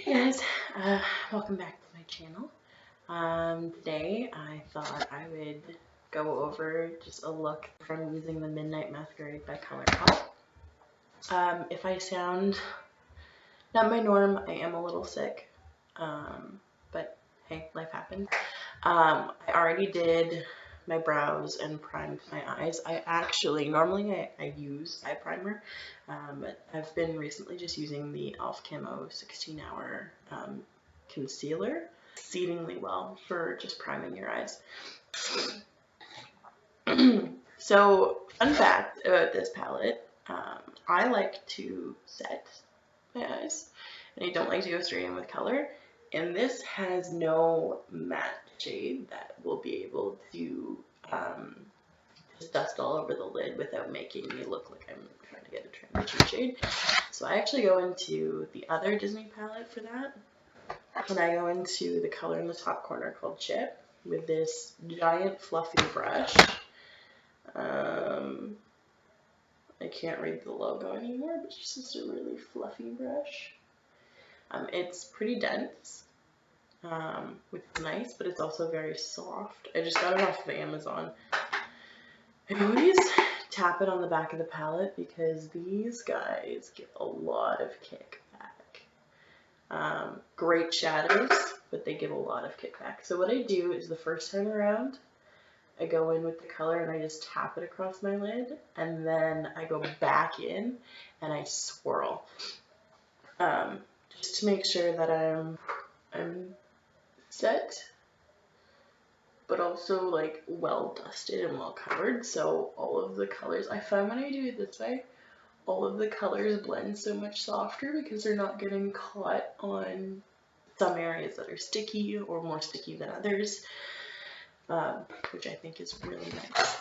Hey guys, welcome back to my channel. Today I thought I would go over just a look from using the Midnight Masquerade by Colourpop. If I sound not my norm, I am a little sick, but hey, life happens. I already did my brows and primed my eyes. Normally I use eye primer, but I've been recently just using the e.l.f. Camo 16 Hour concealer exceedingly well for just priming your eyes. So, fun fact about this palette, I like to set my eyes, and I don't like to go straight in with color. And this has no matte shade that will be able to just dust all over the lid without making me look like I'm trying to get a transition shade. So I actually go into the other Disney palette for that. And I go into the color in the top corner called Chip with this giant fluffy brush. I can't read the logo anymore, but it's just a really fluffy brush. It's pretty dense, which is nice, but it's also very soft. I just got it off of Amazon. I always tap it on the back of the palette because these guys give a lot of kickback. Great shadows, but they give a lot of kickback. So what I do is the first time around, I go in with the color and I just tap it across my lid, and then I go back in and I swirl, just to make sure that I'm set, but also like well dusted and well covered. So all of the colors, I find when I do it this way, all of the colors blend so much softer because they're not getting caught on some areas that are sticky or more sticky than others, which I think is really nice.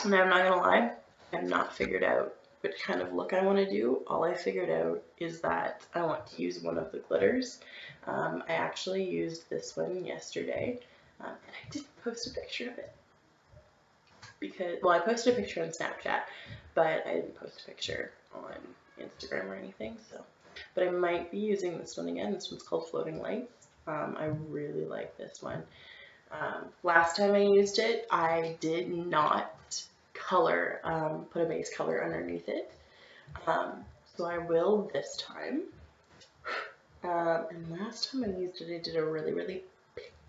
And I'm not gonna lie, I have not figured out what kind of look I want to do. All I figured out is that I want to use one of the glitters. I actually used this one yesterday, and I didn't post a picture of it because, well, I posted a picture on Snapchat, but I didn't post a picture on Instagram or anything. So, but I might be using this one again. This one's called Floating Lights. I really like this one. Last time I used it, I did not color, put a base color underneath it. So I will this time. And last time I used it, I did a really, really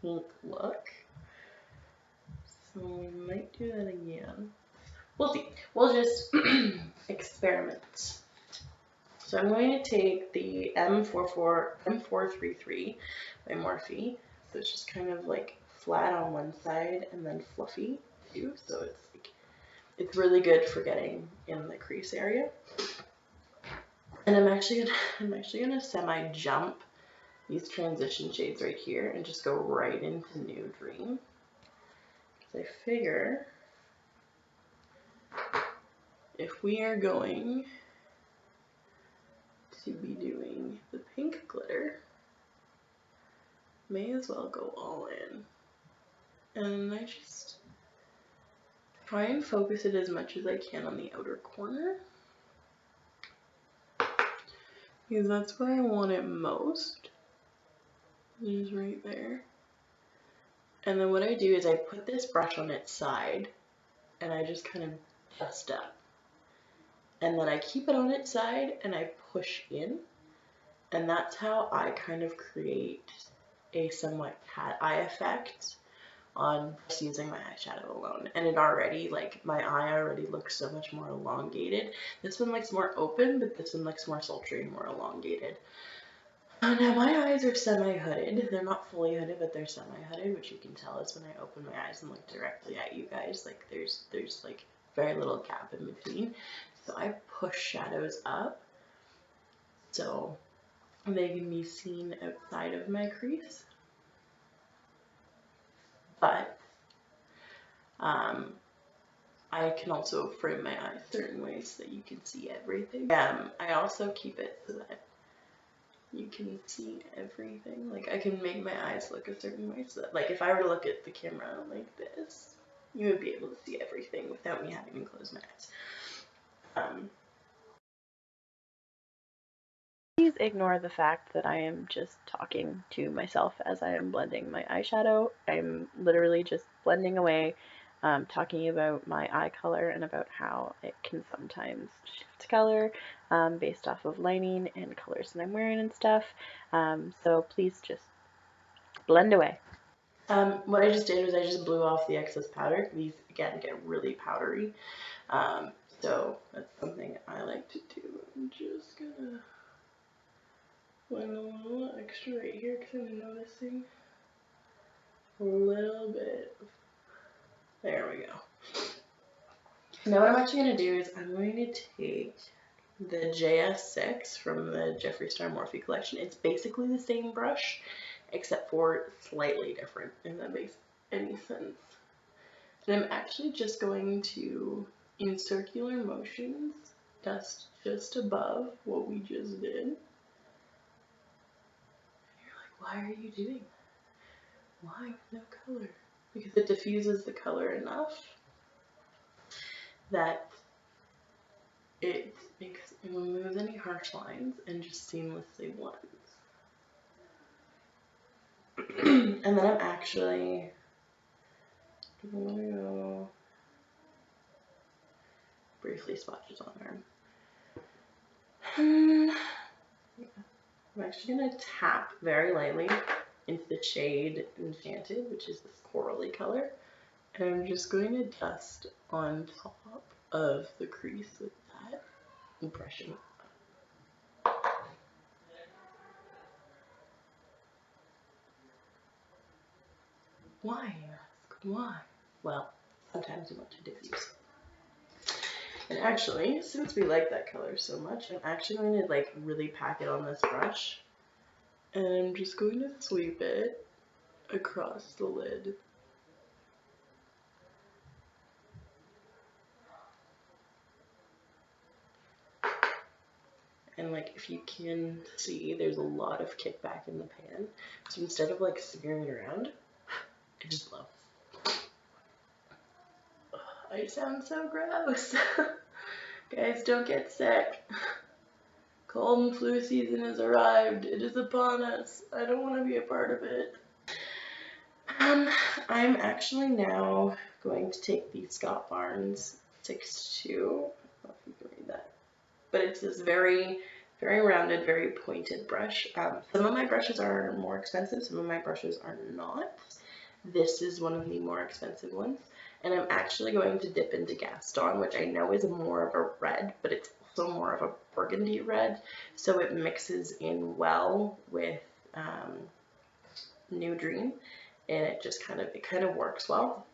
pink look. So we might do that again. We'll see. We'll just experiment. So I'm going to take the M433 by Morphe. So it's just kind of like flat on one side and then fluffy too. So it's really good for getting in the crease area. And I'm actually gonna semi-jump these transition shades right here and just go right into New Dream. Because I figure if we are going to be doing the pink glitter, may as well go all in. And I just try and focus it as much as I can on the outer corner, because that's where I want it most, is right there. And then what I do is I put this brush on its side and I just kind of dust up. And then I keep it on its side and I push in. And that's how I kind of create a somewhat cat eye effect on just using my eyeshadow alone. And it already, like, my eye already looks so much more elongated. This one looks more open, but this one looks more sultry and more elongated. Now my eyes are semi-hooded. They're not fully hooded, but they're semi-hooded, which you can tell is when I open my eyes and look directly at you guys. Like there's like very little gap in between. So I push shadows up so they can be seen outside of my crease. But I can also frame my eyes certain ways so that you can see everything. I also keep it so that you can see everything. Like I can make my eyes look a certain way so that, like, if I were to look at the camera like this, you would be able to see everything without me having to close my eyes. ignore the fact that I am just talking to myself as I am blending my eyeshadow. I'm literally just blending away, talking about my eye color and about how it can sometimes shift color based off of lighting and colors that I'm wearing and stuff. So please just blend away. What I just did was I just blew off the excess powder. These, again, get really powdery. So that's something I like to do. I'm just gonna blend a little extra right here because I'm noticing a little bit. There we go. Now what I'm actually going to do is I'm going to take the JS6 from the Jeffree Star Morphe collection. It's basically the same brush, except for slightly different, if that makes any sense. And I'm actually just going to, in circular motions, dust just above what we just did. And you're like, why are you doing that? Why with no color? Because it diffuses the color enough that it removes any harsh lines and just seamlessly blends. And then I'm actually gonna go briefly swatches on her. I'm actually gonna tap very lightly into the shade Enchanted, which is this corally color, and I'm just going to dust on top of the crease with that and brushing. Why, you ask? Why? Well, sometimes you want to diffuse. And actually, since we like that color so much, I'm actually going to like really pack it on this brush. And I'm just going to sweep it across the lid. And like, if you can see, there's a lot of kickback in the pan. So instead of like smearing it around, I just blow. I sound so gross. Guys, don't get sick. Cold and flu season has arrived. It is upon us. I don't want to be a part of it. I'm actually now going to take the Scott Barnes 6'2". I don't know if you can read that. But it's this very, very rounded, very pointed brush. Some of my brushes are more expensive. Some of my brushes are not. This is one of the more expensive ones. And I'm actually going to dip into Gaston, which I know is more of a red, but it's also more of a burgundy red. So it mixes in well with New Dream. And it just kind of works well.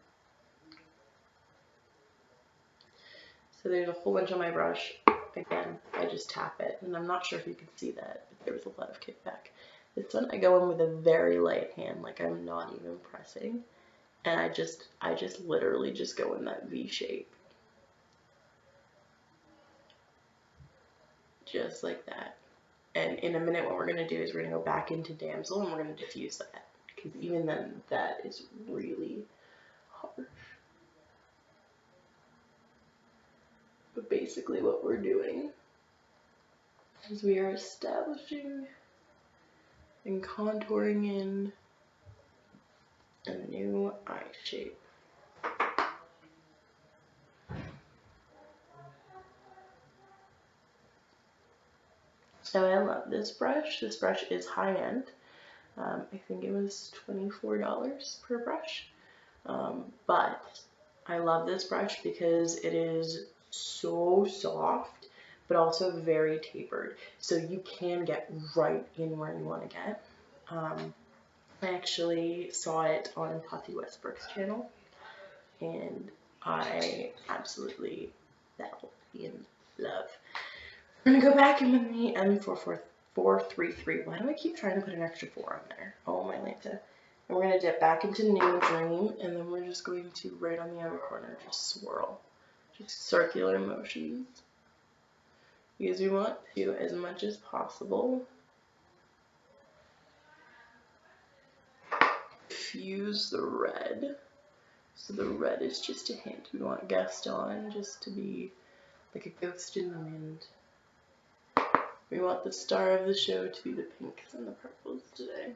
So there's a whole bunch on my brush. Again, I just tap it, and I'm not sure if you can see that, but there was a lot of kickback. This one I go in with a very light hand, like I'm not even pressing, and I just literally just go in that V shape. Just like that. And in a minute what we're going to do is we're going to go back into Damsel and we're going to diffuse that, because even then that is really harsh. But basically what we're doing is we are establishing and contouring in a new eye shape. So I love this brush. This brush is high end. I think it was $24 per brush. But I love this brush because it is so soft, but also very tapered. So you can get right in where you want to get. I actually saw it on Poppy Westbrook's channel, and I absolutely fell in love. I'm gonna go back in with the M433. Why do I keep trying to put an extra 4 on there? Oh my Lanta. And we're gonna dip back into New Dream, and then we're just going to, right on the outer corner, just swirl. Just circular motions. Because we want to, as much as possible, fuse the red. So the red is just a hint. We want Gaston just to be like a ghost in the wind. We want the star of the show to be the pinks and the purples today.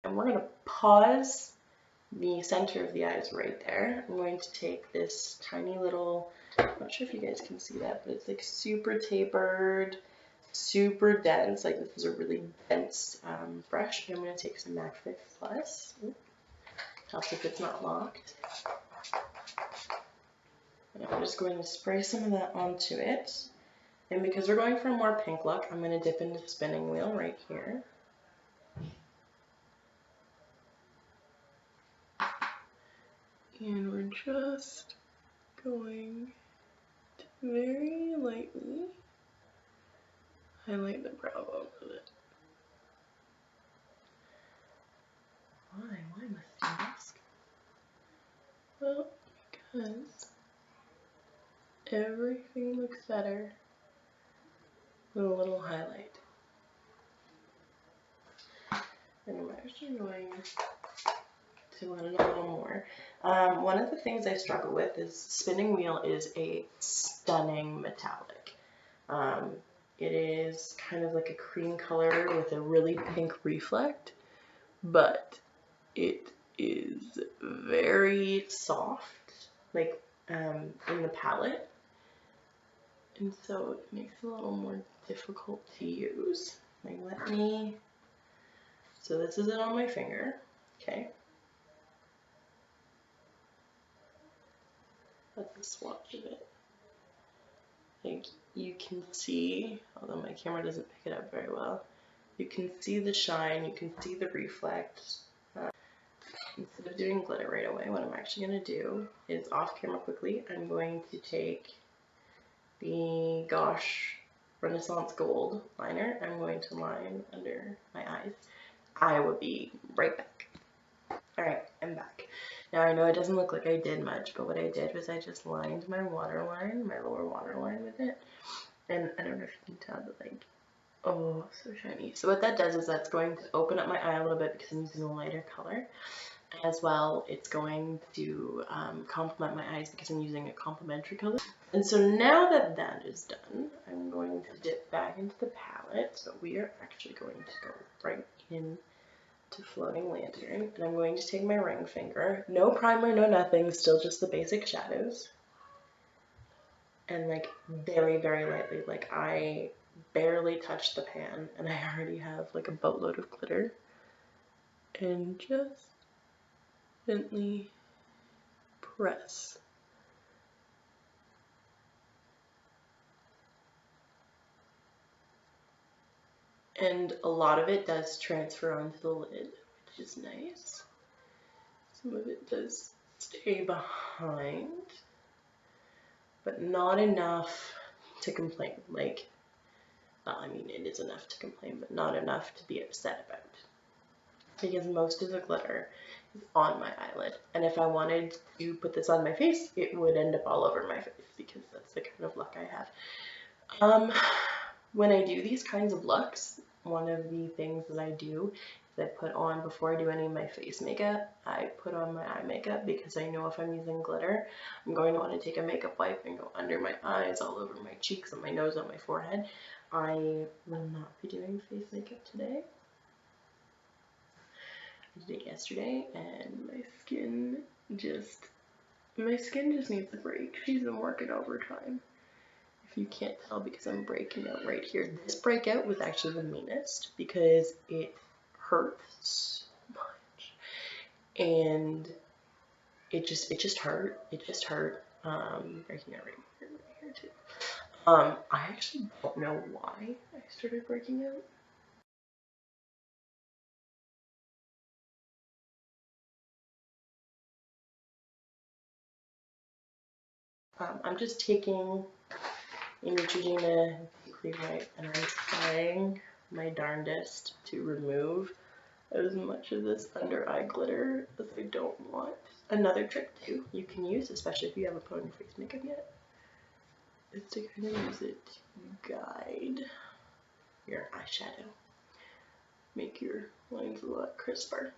And we're going to pause the center of the eyes right there. I'm going to take this tiny little, I'm not sure if you guys can see that, but it's like super tapered, super dense. Like this is a really dense brush. I'm going to take some MAC Fix Plus. Helps if it's not locked. And I'm just going to spray some of that onto it. And because we're going for a more pink look, I'm going to dip into the spinning wheel right here. And we're just going to very lightly highlight the brow bone with it. Why must you ask? Well, because everything looks better with a little highlight. And I'm actually going to let it a little more. One of the things I struggle with is spinning wheel is a stunning metallic. It is kind of like a cream color with a really pink reflect, but it is very soft, like in the palette, and so it makes it a little more difficult to use. Like so this is it on my finger, okay? That's a swatch of it. Like you can see, although my camera doesn't pick it up very well, you can see the shine, you can see the reflect. Instead of doing glitter right away, what I'm actually going to do is off camera quickly, I'm going to take the Gosh Renaissance Gold liner. I'm going to line under my eyes. I will be right back. Alright, I'm back. Now I know it doesn't look like I did much, but what I did was I just lined my waterline, my lower waterline with it. And I don't know if you can tell, but like, oh, so shiny. So what that does is that's going to open up my eye a little bit because I'm using a lighter color. As well, it's going to complement my eyes because I'm using a complementary color. And so now that that is done, I'm going to dip back into the palette. So we are actually going to go right in to Floating Lantern. And I'm going to take my ring finger. No primer, no nothing, still just the basic shadows. And like very, very lightly, like I barely touched the pan and I already have like a boatload of glitter. And just gently press. And a lot of it does transfer onto the lid, which is nice. Some of it does stay behind, but not enough to complain. Like, well, I mean, it is enough to complain, but not enough to be upset about. Because most of the glitter is on my eyelid. And if I wanted to put this on my face, it would end up all over my face because that's the kind of look I have. When I do these kinds of looks, one of the things that I do is I put on, before I do any of my face makeup, I put on my eye makeup because I know if I'm using glitter, I'm going to want to take a makeup wipe and go under my eyes, all over my cheeks, on my nose, on my forehead. I will not be doing face makeup today. I did it yesterday and my skin just needs a break. She's been working overtime. If you can't tell because I'm breaking out right here. This breakout was actually the meanest because it hurt so much. And it just hurt. It just hurt. Breaking out right here too. I actually don't know why I started breaking out. I'm just taking Neutrogena right, and I'm trying my darndest to remove as much of this under eye glitter as I don't want. Another trick too you can use, especially if you haven't put on your face makeup yet, is to kind of use it to guide your eyeshadow. Make your lines a lot crisper.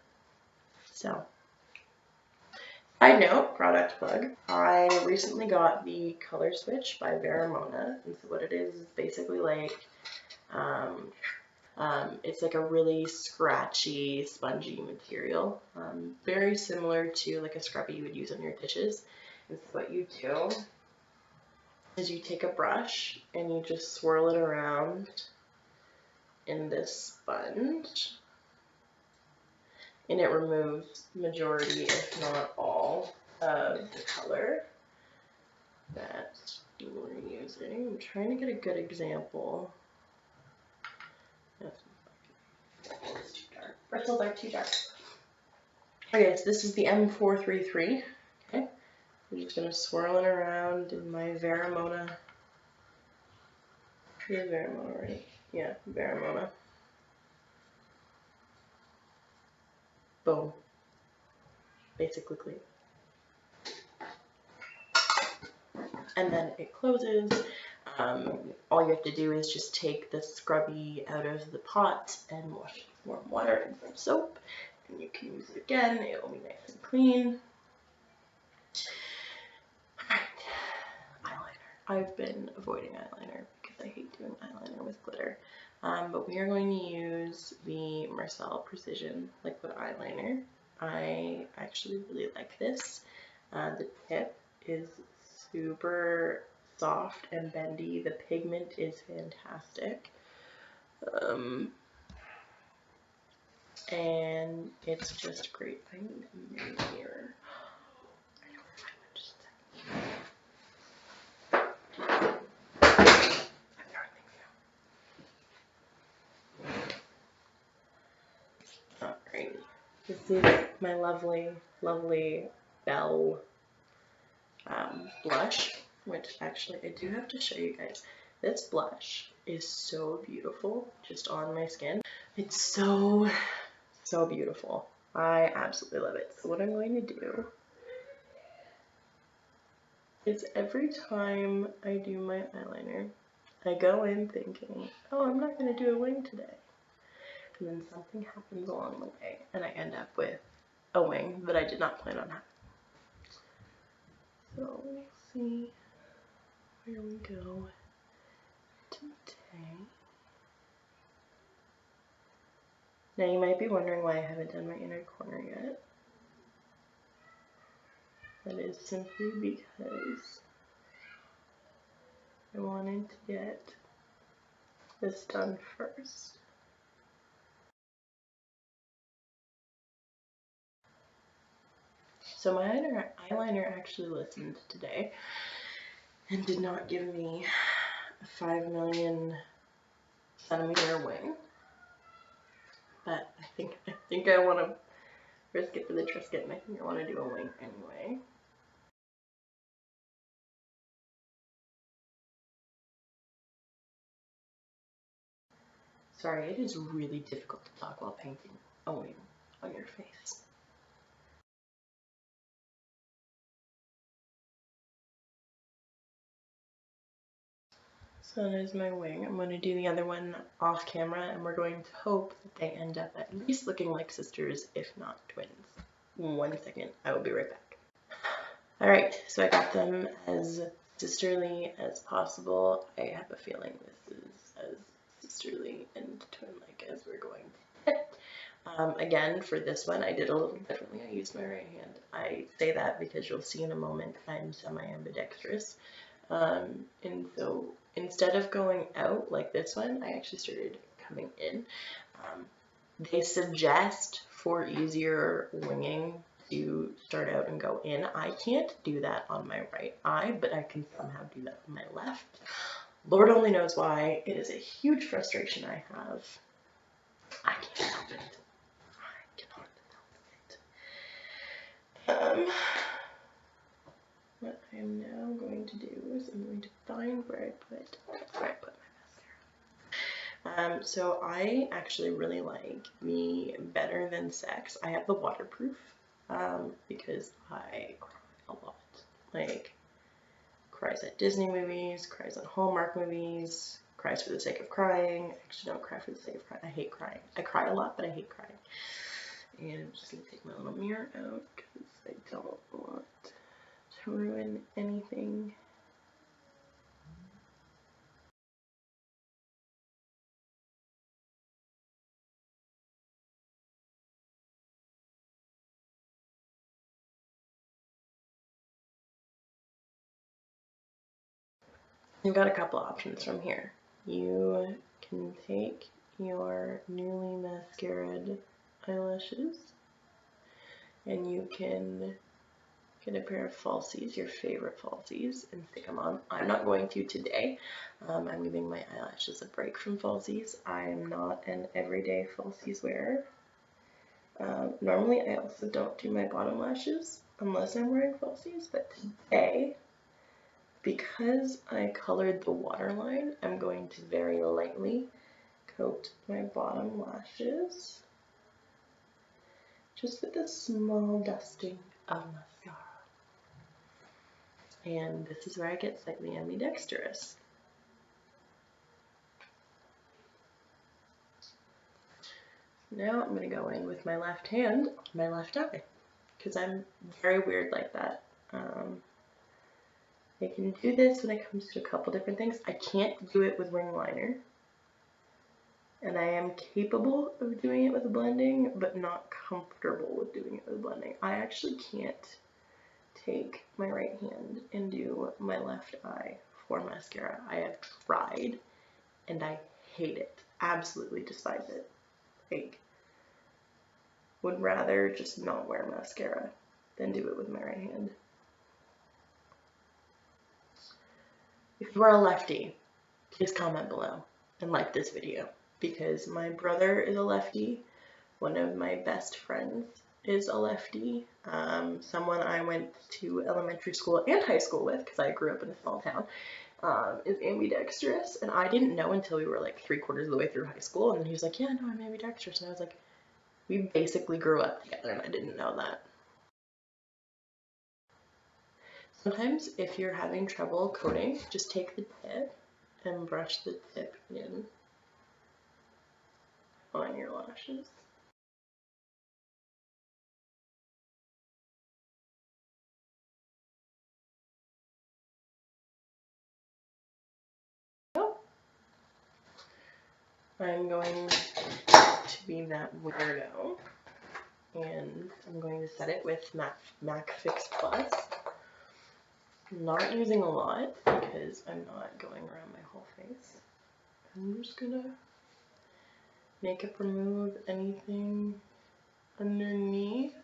So Side note, product plug. I recently got the Color Switch by Veramona, and so what it is basically like, it's like a really scratchy, spongy material, very similar to like a scrubby you would use on your dishes. And so what you do is you take a brush and you just swirl it around in this sponge, and it removes majority, if not all, of the color that we're using. I'm trying to get a good example. It's too dark. Bristles are too dark. Okay, so this is the M433. Okay, I'm just gonna swirl it around in my Veramona. Here's Veramona, right? Yeah, Veramona. Boom. Basically clean. And then it closes. All you have to do is just take the scrubby out of the pot and wash it with warm water and some soap, and you can use it again. It will be nice and clean. Eyeliner. I've been avoiding eyeliner because I hate doing eyeliner with glitter. But we are going to use the Marcelle Precision liquid eyeliner. I actually really like this. The tip is super soft and bendy. The pigment is fantastic. And it's just great. I need a mirror. Alright. This is my lovely, lovely Belle blush, which actually I do have to show you guys. This blush is so beautiful just on my skin. It's so beautiful. I absolutely love it. So what I'm going to do is every time I do my eyeliner, I go in thinking, oh, I'm not going to do a wing today. And then something happens along the way and I end up with a wing that I did not plan on having. So we'll see where we go today. Now you might be wondering why I haven't done my inner corner yet. That is simply because I wanted to get this done first. So my eyeliner actually listened today and did not give me a 5 million centimeter wing. But I think I want to risk it for the Trisket, and I think I want to do a wing anyway. Sorry, it is really difficult to talk while painting a wing on your face. So that is my wing. I'm going to do the other one off camera, and we're going to hope that they end up at least looking like sisters, if not twins. 1 second, I will be right back. Alright, so I got them as sisterly as possible. I have a feeling this is as sisterly and twin-like as we're going to get. Again, for this one, I did a little differently. I used my right hand. I say that because you'll see in a moment I'm semi-ambidextrous. And so instead of going out like this one, I actually started coming in. They suggest for easier winging to start out and go in. I can't do that on my right eye, but I can somehow do that on my left. Lord only knows why. It is a huge frustration I have. I can't help it. I cannot help it. What I am now going to do is I'm going to find where I put my mascara. So I actually really like the Better Than Sex. I have the waterproof because I cry a lot. Like, cries at Disney movies, cries on Hallmark movies, cries for the sake of crying. Actually, don't cry for the sake of crying. I hate crying. I cry a lot, but I hate crying. And I'm just going to take my little mirror out because I don't want to ruin anything. You've got a couple options from here. You can take your newly mascaraed eyelashes and you can get a pair of falsies, your favorite falsies, and stick them on. I'm not going to today. I'm giving my eyelashes a break from falsies. I am not an everyday falsies wearer. Normally I also don't do my bottom lashes unless I'm wearing falsies, but today, because I colored the waterline, I'm going to very lightly coat my bottom lashes just with a small dusting of mascara. And this is where I get slightly ambidextrous. Now I'm going to go in with my left hand on my left eye, because I'm very weird like that. I can do this when it comes to a couple different things. I can't do it with wing liner, and I am capable of doing it with blending, but not comfortable with doing it with blending. I actually can't take my right hand and do my left eye for mascara. I have tried, and I hate it. Absolutely despise it. Like, would rather just not wear mascara than do it with my right hand. If you are a lefty, please comment below and like this video, because my brother is a lefty. One of my best friends is a lefty. Someone I went to elementary school and high school with, because I grew up in a small town, is ambidextrous, and I didn't know until we were like 3/4 of the way through high school, and then he was like, yeah, no, I'm ambidextrous, and I was like, we basically grew up together, and I didn't know that. Sometimes if you're having trouble coating, just take the tip and brush the tip in on your lashes. So, I'm going to be that weirdo, and I'm going to set it with MAC Fix Plus. I'm not using a lot because I'm not going around my whole face. I'm just gonna makeup remove anything underneath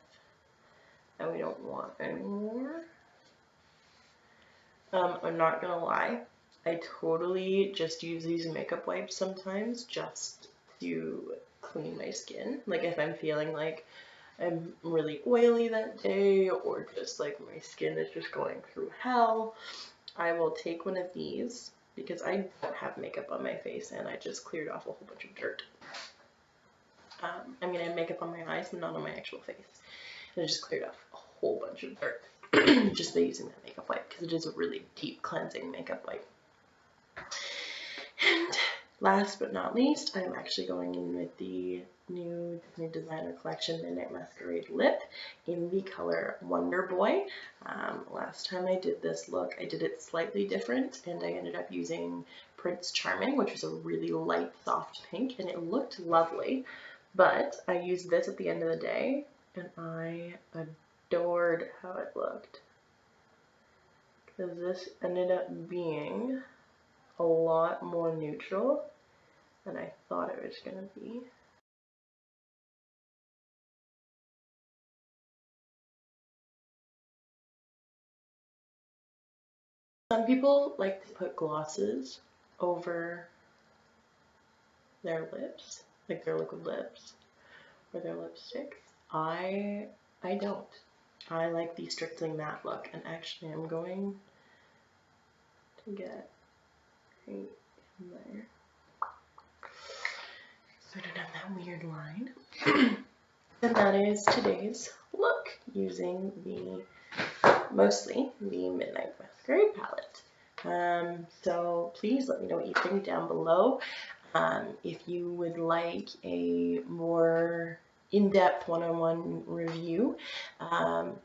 that we don't want anymore. I'm not gonna lie, I totally just use these makeup wipes sometimes just to clean my skin. Like if I'm feeling like I'm really oily that day, or just like my skin is just going through hell, I will take one of these, because I don't have makeup on my face and I just cleared off a whole bunch of dirt. I mean, I have makeup on my eyes, but not on my actual face. And I just cleared off a whole bunch of dirt just by using that makeup wipe, because it is a really deep cleansing makeup wipe. And last but not least, I'm actually going in with the new Disney Designer Collection Midnight Masquerade Lip in the color Wonderboy. Last time I did this look, I did it slightly different, and I ended up using Prince Charming, which was a really light, soft pink, and it looked lovely. But I used this at the end of the day, and I adored how it looked, because this ended up being a lot more neutral than I thought it was going to be. Some people like to put glosses over their lips, like their liquid lips or their lipsticks. I don't. I like the strictly matte look, and actually I'm going to get right in there so I don't have that weird line. And that is today's look, using mostly the Midnight Masquerade palette. So please let me know what you think down below. If you would like a more in-depth one-on-one review,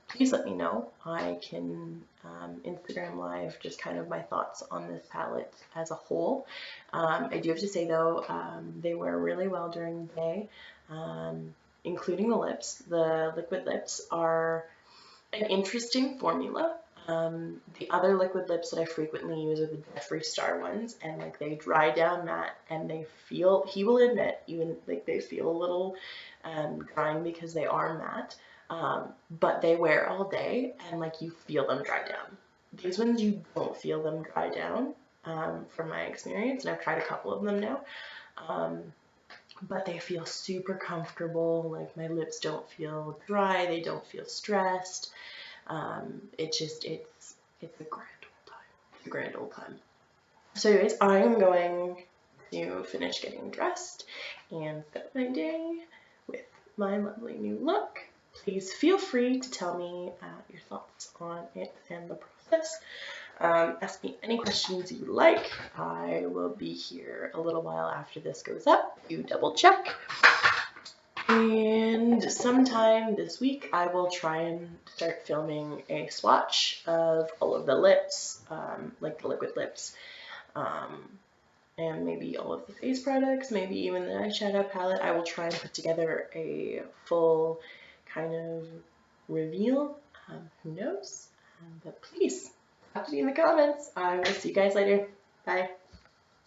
please let me know. I can Instagram live just kind of my thoughts on this palette as a whole. I do have to say though, they wear really well during the day, including the lips. The liquid lips are an interesting formula. The other liquid lips that I frequently use are the Jeffree Star ones, and like they dry down matte, and they feel, he will admit, even like they feel a little drying because they are matte, but they wear all day, and like you feel them dry down. These ones you don't feel them dry down, from my experience, and I've tried a couple of them now. But they feel super comfortable. Like my lips don't feel dry, they don't feel stressed. It's a grand old time. It's a grand old time. So anyways, I'm going to finish getting dressed and start my day with my lovely new look. Please feel free to tell me your thoughts on it and the process. Ask me any questions you like. I will be here a little while after this goes up to double check. And sometime this week, I will try and start filming a swatch of all of the lips, like the liquid lips, and maybe all of the face products, maybe even the eyeshadow palette. I will try and put together a full kind of reveal. Who knows? But please, talk to me in the comments. I will see you guys later. Bye.